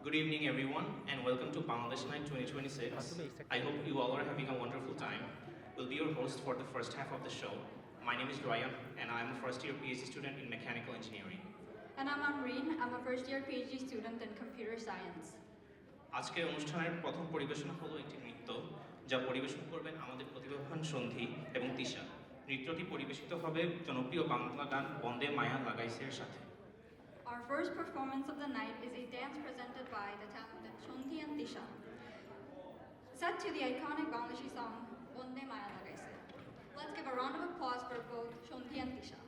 Good evening, everyone, and welcome to Bangladesh Night 2026. I hope you all are having a wonderful time. We'll be your host for the first half of the show. My name is Ryan, and I'm a first year PhD student in mechanical engineering. And I'm Amreen. I'm a first year PhD student in computer science. আজকের অনুষ্ঠানের প্রথম পরিবেশনা হলো একটি নৃত্য যা পরিবেশন করবেন আমাদের প্রতিভাবান সন্ধি এবং তিশা। নৃত্যটি পরিবেশিত হবে জনপ্রিয় বাংলা গান বন্দে মায়া লাগাইছের সাথে। Our first performance of the night is a dance presented by the talented Shonti and Tisha, set to the iconic Bangladeshi song Bonde Maya Lagaise. Let's give a round of applause for both Shonti and Tisha.